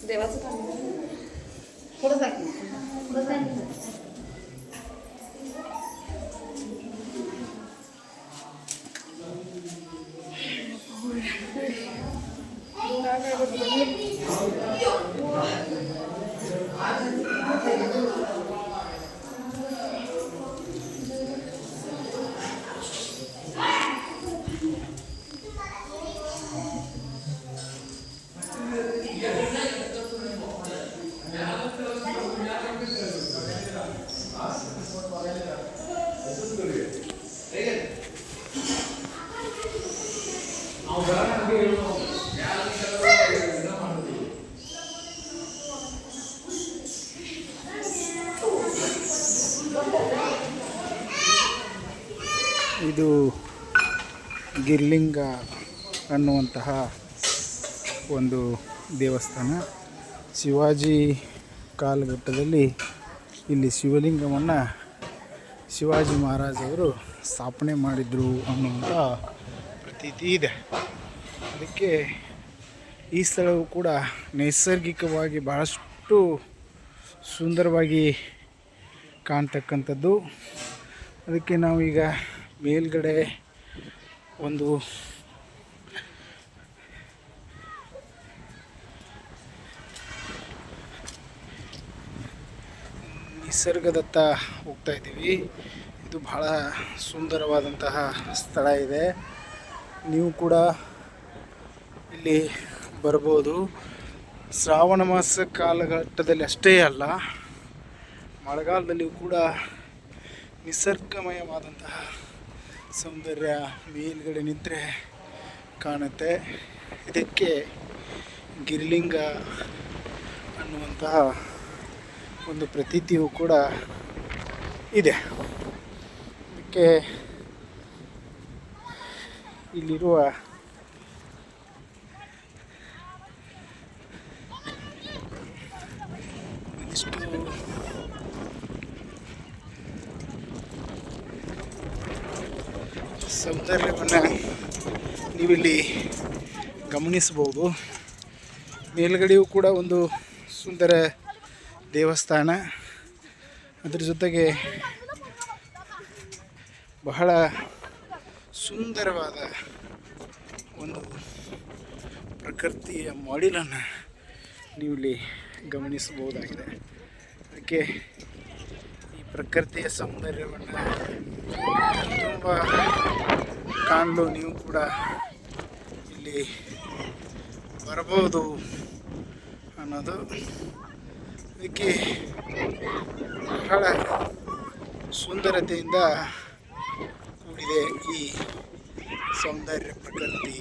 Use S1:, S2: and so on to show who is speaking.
S1: देवाचं पाणी थोडं टाक थोडं टाक.
S2: ಇದು ಗಿರ್ಲಿಂಗ ಅನ್ನುವಂತಹ ಒಂದು ದೇವಸ್ಥಾನ. ಶಿವಾಜಿ ಕಾಲಘಟ್ಟದಲ್ಲಿ ಇಲ್ಲಿ ಶಿವಲಿಂಗವನ್ನು ಶಿವಾಜಿ ಮಹಾರಾಜವರು ಸ್ಥಾಪನೆ ಮಾಡಿದರು ಅನ್ನುವಂಥ ಪ್ರತೀತಿ ಇದೆ. ಅದಕ್ಕೆ ಈ ಸ್ಥಳವು ಕೂಡ ನೈಸರ್ಗಿಕವಾಗಿ ಬಹಳಷ್ಟು ಸುಂದರವಾಗಿ ಕಾಣ್ತಕ್ಕಂಥದ್ದು. ಅದಕ್ಕೆ ನಾವೀಗ ಮೇಲ್ಗಡೆ ಒಂದು ನಿಸರ್ಗದತ್ತ ಹೋಗ್ತಾ ಇದ್ದೀವಿ. ಇದು ಬಹಳ ಸುಂದರವಾದಂತಹ ಸ್ಥಳ ಇದೆ. ನೀವು ಕೂಡ ಇಲ್ಲಿ ಬರ್ಬೋದು. ಶ್ರಾವಣ ಮಾಸ ಕಾಲಘಟ್ಟದಲ್ಲಿ ಅಷ್ಟೇ ಅಲ್ಲ, ಮಳೆಗಾಲದಲ್ಲಿಯೂ ಕೂಡ ನಿಸರ್ಗಮಯವಾದಂತಹ ಸೌಂದರ್ಯ ಮೇಲ್ಗಡೆ ನಿಂತರೆ ಕಾಣುತ್ತೆ. ಇದಕ್ಕೆ ಗಿರಿಲಿಂಗ ಅನ್ನುವಂತಹ ಒಂದು ಪ್ರತೀತಿಯೂ ಕೂಡ ಇದೆ. ಅದಕ್ಕೆ ಇಲ್ಲಿರುವ ಒಂದಿಷ್ಟು ಸೌಂದರ್ಯವನ್ನು ನೀವಿಲ್ಲಿ ಗಮನಿಸಬಹುದು. ಮೇಲ್ಗಡೆಯೂ ಕೂಡ ಒಂದು ಸುಂದರ ದೇವಸ್ಥಾನ, ಅದರ ಜೊತೆಗೆ ಬಹಳ ಸುಂದರವಾದ ಒಂದು ಪ್ರಕೃತಿಯ ಮಾಡೆಲನ್ನು ನೀವಿಲ್ಲಿ ಗಮನಿಸಬಹುದಾಗಿದೆ. ಅದಕ್ಕೆ ಈ ಪ್ರಕೃತಿಯ ಸೌಂದರ್ಯವನ್ನು ತುಂಬ ಕಾಣಲು ನೀವು ಕೂಡ ಇಲ್ಲಿ ಬರಬಹುದು ಅನ್ನೋದು. ಅದಕ್ಕೆ ಬಹಳ ಸುಂದರತೆಯಿಂದ ಕೂಡಿದೆ ಈ ಸೌಂದರ್ಯ ಪ್ರಕೃತಿ.